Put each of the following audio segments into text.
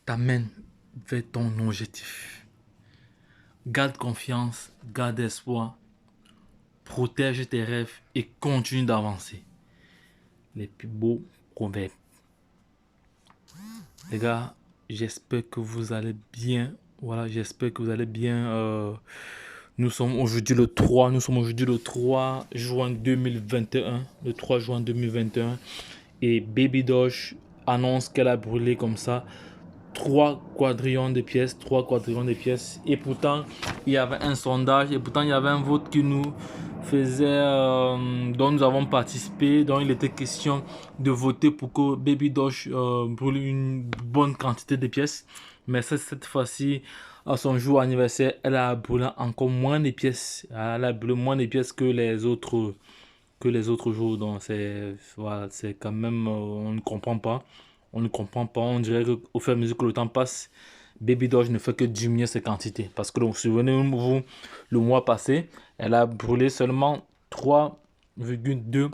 t'amène vers ton objectif. Garde confiance, garde espoir, protège tes rêves et continue d'avancer. Les plus beaux proverbes. Les gars, j'espère que vous allez bien. Voilà, j'espère que vous allez bien. Nous sommes aujourd'hui le 3 juin 2021. Le 3 juin 2021. Et Baby Doge annonce qu'elle a brûlé comme ça 3 quadrillions de pièces. Et pourtant, il y avait un sondage. Et pourtant, il y avait un vote qui nous faisait, dont nous avons participé, dont il était question de voter pour que Baby Doge brûle une bonne quantité de pièces. Mais cette fois-ci, à son jour anniversaire, elle a brûlé encore moins de pièces. Elle a brûlé moins de pièces que les autres jours. Donc c'est voilà, c'est quand même, on ne comprend pas. On dirait qu'au fur et à mesure que le temps passe, Baby Doge ne fait que diminuer ses quantités. Parce que, donc, souvenez-vous, le mois passé, elle a brûlé seulement 3,2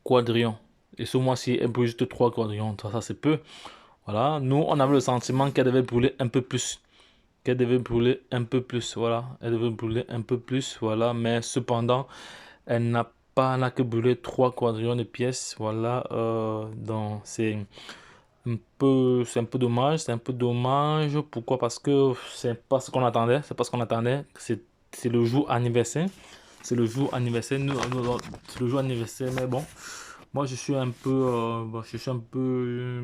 quadrillions. Et ce mois-ci, elle brûle juste 3 quadrillions. Ça, c'est peu. Voilà. Nous, on avait le sentiment qu'elle devait brûler un peu plus. Voilà. Elle devait brûler un peu plus. Voilà. Mais cependant, elle n'a que brûlé 3 quadrillions de pièces. Voilà. Donc, c'est un peu dommage. Pourquoi? Parce que c'est pas ce qu'on attendait. C'est le jour anniversaire. C'est le jour anniversaire. C'est le jour anniversaire. Mais bon, moi je suis un peu,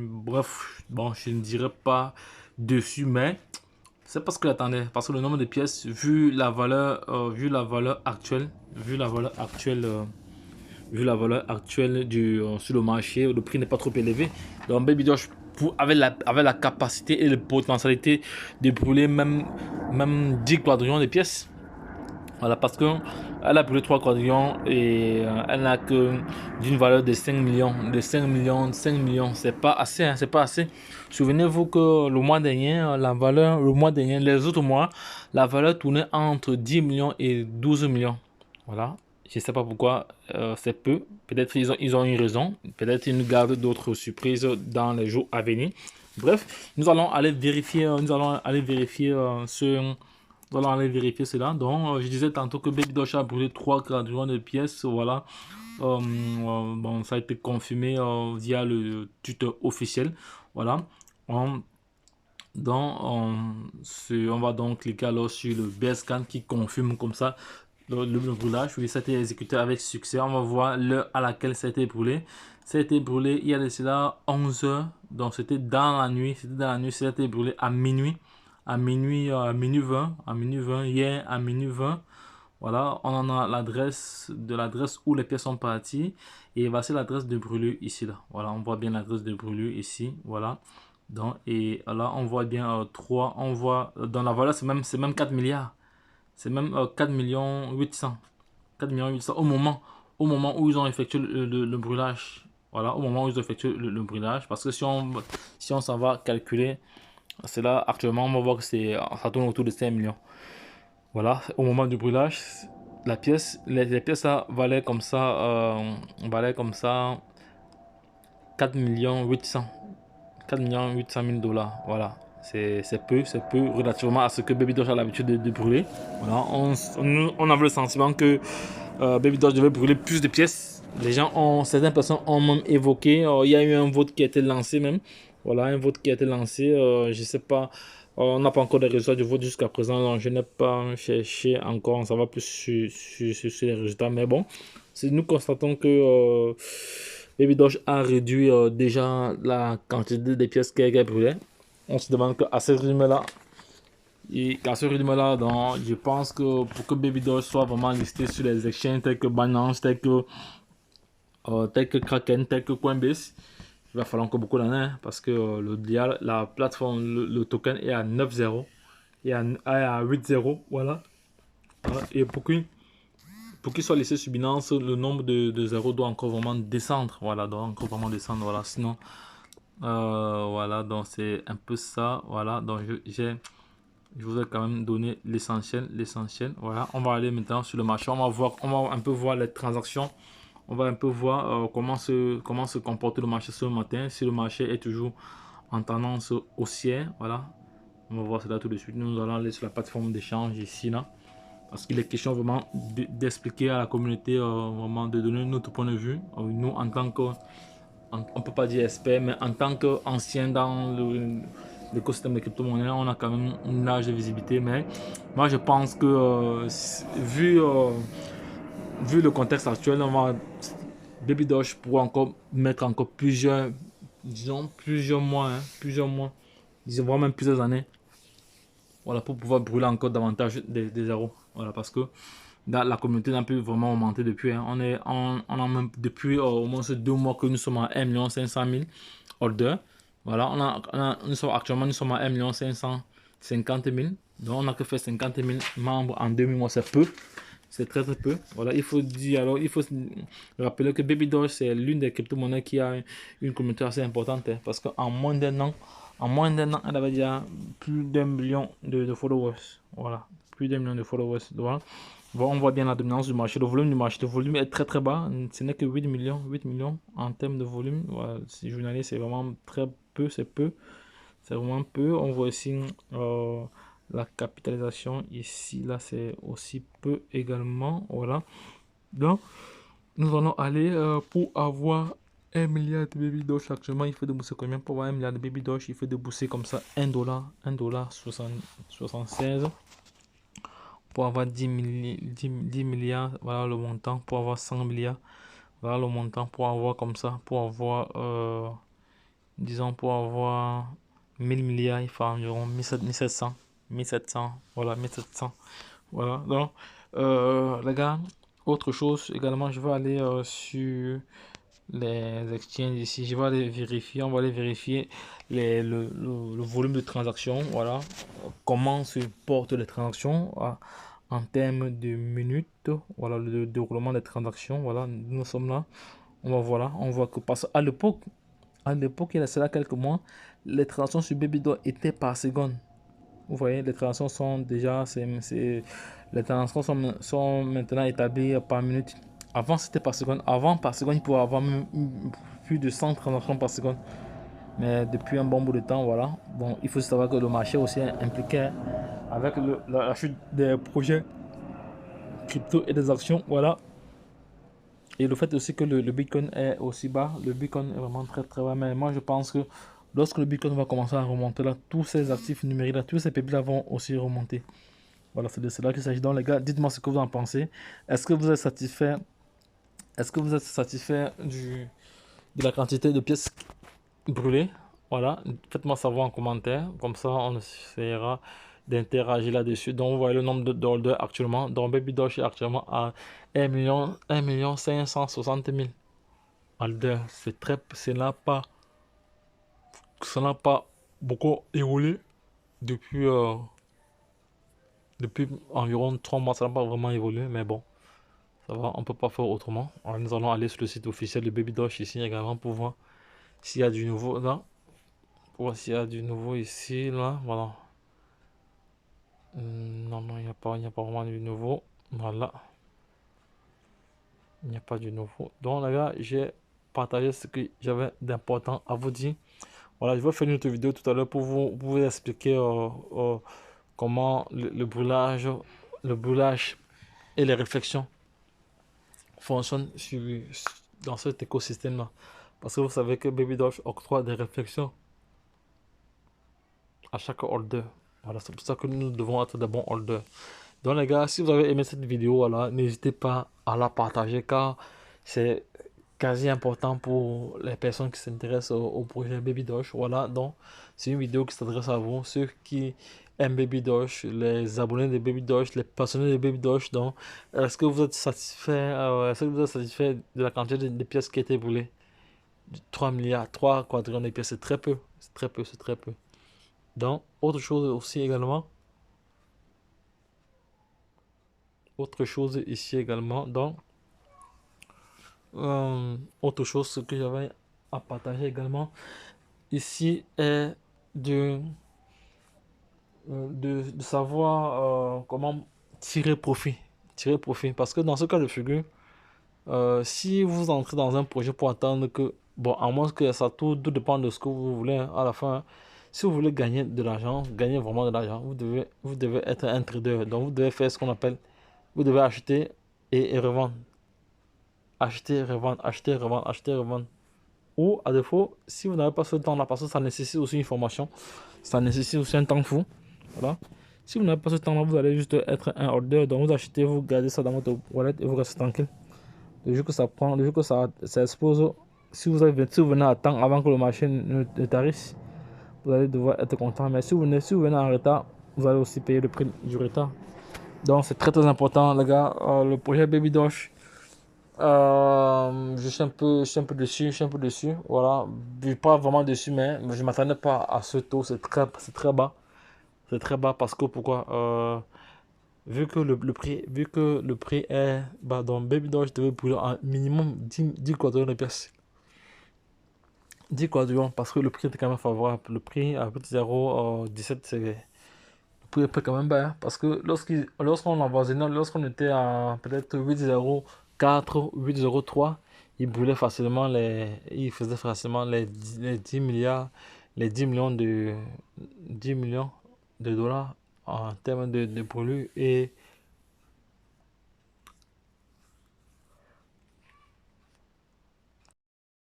bref. Bon, je ne dirais pas dessus, mais c'est pas ce que j'attendais. Parce que le nombre de pièces, vu la valeur actuelle sur le marché, le prix n'est pas trop élevé. Donc Baby Doge avait la capacité et la potentialité de brûler même 10 quadrillions de pièces. Voilà, parce que elle a brûlé 3 quadrillions et elle n'a que d'une valeur de 5 millions. Cinq millions, c'est pas assez, hein, c'est pas assez. Souvenez-vous que le mois dernier, les autres mois, la valeur tournait entre 10 millions et 12 millions. Voilà. Je ne sais pas pourquoi c'est peu. Peut-être ils ont une raison. Peut-être ils nous gardent d'autres surprises dans les jours à venir. Bref, nous allons aller vérifier, cela. Donc, je disais tantôt que Baby Doge a brûlé 3 quadrillions de pièces. Voilà. Bon, ça a été confirmé via le tuteur officiel. Voilà. On va donc cliquer alors sur le BScan qui confirme comme ça le brûlage. Oui, ça a été exécuté avec succès. On va voir l'heure à laquelle ça a été brûlé. Ça a été brûlé il y a de cela 11 heures. Donc c'était dans la nuit. Ça a été brûlé à minuit. À minuit 20. Hier à minuit 20. Voilà, on en a l'adresse où les pièces sont parties. Et voici l'adresse de brûlure ici. Là. Voilà, on voit bien l'adresse de brûlure ici. Voilà. Donc, et là, on voit bien 3. On voit dans la valeur, c'est même 4 milliards. C'est même 4 millions 800. 4 millions 800 au moment où ils ont effectué le brûlage. Voilà, au moment où ils ont effectué le brûlage. Parce que si on s'en va calculer, c'est là, actuellement, on va voir que ça tourne autour de 5 millions. Voilà, au moment du brûlage, les pièces ça, valaient comme ça 4 millions 800. 4 millions 800 000 dollars. Voilà. C'est peu relativement à ce que Baby Doge a l'habitude de brûler. Voilà. On avait le sentiment que Baby Doge devait brûler plus de pièces. Certaines personnes ont même évoqué, il y a eu un vote qui a été lancé même. Voilà, un vote qui a été lancé. Je sais pas, on n'a pas encore les résultats du vote jusqu'à présent. Donc je n'ai pas cherché encore, on s'en va plus sur les résultats. Mais bon, nous constatons que Baby Doge a réduit déjà la quantité de pièces qu'elle brûlait. On se demande qu'à ce rythme-là, donc, je pense que pour que Baby Doge soit vraiment listé sur les exchanges tels que Binance, tels que Kraken, tels que Coinbase, il va falloir encore beaucoup d'années parce que la plateforme, le token est à 9,0 et à 8,0. Voilà. Et pour qu'il soit laissé sur Binance, le nombre de zéros doit encore vraiment descendre. Voilà, doit encore vraiment descendre. Voilà, sinon, voilà, donc c'est un peu ça. Voilà, donc je vous ai quand même donné l'essentiel. Voilà, on va aller maintenant sur le marché. On va un peu voir les transactions. On va un peu voir comment se comporte le marché ce matin. Si le marché est toujours en tendance haussière. Voilà, on va voir cela tout de suite. Nous allons aller sur la plateforme d'échange ici, là, parce qu'il est question vraiment d'expliquer à la communauté, vraiment de donner notre point de vue. Nous, en tant que, on ne peut pas dire expert, mais en tant qu'ancien dans l'écosystème des crypto-monnaies, on a quand même une large visibilité. Mais moi, je pense que vu le contexte actuel, Baby Doge pourra encore mettre encore plusieurs, disons, plusieurs mois, disons, voire même plusieurs années, voilà, pour pouvoir brûler encore davantage des zéros. Voilà, parce que la communauté n'a plus vraiment augmenté depuis. Hein. On a même depuis au moins 2 mois que nous sommes à 1 500 000 holders. Voilà, nous sommes à 1 550 000. Donc, on n'a que fait 50 000 membres en 2 mois, c'est peu. C'est très très peu. Voilà, il faut dire, alors, il faut rappeler que Baby Doge, c'est l'une des crypto-monnaies qui a une communauté assez importante. Hein, parce qu'en moins d'un an, elle avait déjà plus d'1 million de followers. Voilà, plus d'1 million de followers. Voilà. Bon, on voit bien la dominance du marché. Le volume du marché, le volume est très très bas. Ce n'est que 8 millions, 8 millions en termes de volume. Voilà, si journalier, c'est vraiment très peu, c'est peu. C'est vraiment peu. On voit ici la capitalisation ici, là, c'est aussi peu également. Voilà. Donc, nous allons aller pour avoir 1 milliard de baby doge. Actuellement, il faut débourser combien pour avoir 1 milliard de baby doge? Il faut débourser comme ça 1 dollar 76. Pour avoir 10 milliards, voilà le montant. Pour avoir 100 milliards, voilà le montant. Pour avoir comme ça, pour avoir, disons, pour avoir 1000 milliards, il faut environ 1700. 1700, voilà, 1700. Voilà, donc, les gars, autre chose également, je vais aller sur les exchanges ici. Je vais aller vérifier, on va aller vérifier le volume de transactions. Voilà, comment se portent les transactions en termes de minutes. Voilà, le déroulement des transactions. Voilà, nous sommes là. On va voir là, on voit que parce qu'à l'époque, il y a cela quelques mois, les transactions sur Babydoll étaient par seconde. Vous voyez, les transactions sont déjà, les transactions sont maintenant établies par minute. Avant, c'était par seconde. Avant, par seconde, il pouvait avoir plus de 100 transactions par seconde. Mais depuis un bon bout de temps, voilà. Bon, il faut savoir que le marché aussi est impliqué avec la chute des projets crypto et des actions, voilà. Et le fait aussi que le Bitcoin est aussi bas, le Bitcoin est vraiment très très bas. Mais moi, je pense que lorsque le Bitcoin va commencer à remonter, là, tous ces actifs numériques, là, tous ces pépites là vont aussi remonter. Voilà, c'est de cela qu'il s'agit. Donc, les gars, dites-moi ce que vous en pensez. Est-ce que vous êtes satisfait? Est-ce que vous êtes satisfait de la quantité de pièces brûlées? Voilà, faites-moi savoir en commentaire. Comme ça, on essaiera d'interagir là-dessus. Donc, vous voyez le nombre d'holders actuellement. Donc, Baby Doge est actuellement à 1 million 560 000 holders. C'est très, ça n'a pas beaucoup évolué depuis, depuis environ 3 mois. Ça n'a pas vraiment évolué, mais bon. Ça va, on peut pas faire autrement. Alors, nous allons aller sur le site officiel de Baby Doge ici également pour voir s'il y a du nouveau là. Pour voir s'il y a du nouveau ici, là. Voilà. Non, non, il n'y a pas vraiment du nouveau. Voilà. Il n'y a pas du nouveau. Donc, les gars, j'ai partagé ce que j'avais d'important à vous dire. Voilà, je vais faire une autre vidéo tout à l'heure pour vous expliquer comment le brûlage et les réflexions fonctionnent dans cet écosystème-là. Parce que vous savez que Baby Doge octroie des réflexions à chaque holder. Voilà, c'est pour ça que nous devons être des bons holders. Donc les gars, si vous avez aimé cette vidéo, voilà, n'hésitez pas à la partager car c'est quasi important pour les personnes qui s'intéressent au projet Baby Doge. Voilà, donc c'est une vidéo qui s'adresse à vous, ceux qui aiment Baby Doge, les abonnés de Baby Doge, les passionnés de Baby Doge. Donc, est-ce que vous êtes satisfait de la quantité de pièces qui a été brûlées? 3 milliards, 3 quadrillions de pièces, c'est très peu, c'est très peu, c'est très peu. Donc, autre chose aussi également, autre chose ici également, donc, autre chose que j'avais à partager également ici est de savoir comment tirer profit. Tirer profit. Parce que dans ce cas de figure, si vous entrez dans un projet pour attendre que Bon, à moins que ça, tout dépend de ce que vous voulez hein, à la fin. Si vous voulez gagner de l'argent, gagner vraiment de l'argent, vous devez être un trader. Donc, vous devez faire ce qu'on appelle, vous devez acheter et revendre. Acheter, revendre, acheter, revendre, acheter, revendre. Ou à défaut, si vous n'avez pas ce temps-là, parce que ça nécessite aussi une formation, ça nécessite aussi un temps fou. Voilà. Si vous n'avez pas ce temps-là, vous allez juste être un order. Donc vous achetez, vous gardez ça dans votre wallet et vous restez tranquille. Le jour que ça prend, le jour que ça expose, si vous venez à temps avant que le marché ne tarisse, vous allez devoir être content. Mais si vous venez en retard, vous allez aussi payer le prix du retard. Donc c'est très très important les gars. Le projet Baby Doge. Je suis un peu dessus, je suis un peu dessus. Voilà, je suis pas vraiment dessus, mais je m'attendais pas à ce taux. C'est très bas. C'est très bas parce que pourquoi? Vu que le prix est bas, donc Baby Doll, je devais brûler un minimum 10 quadrillions de pièces. 10 quadrillions parce que le prix était quand même favorable. Le prix à 0,17, c'est le prix est quand même bas. Hein, parce que lorsqu'on avoisinait, lorsqu'on était à peut-être 8,04, 8,03, il brûlait facilement il faisait facilement les 10 milliards, les 10 millions de dollars en termes de brûlure. Et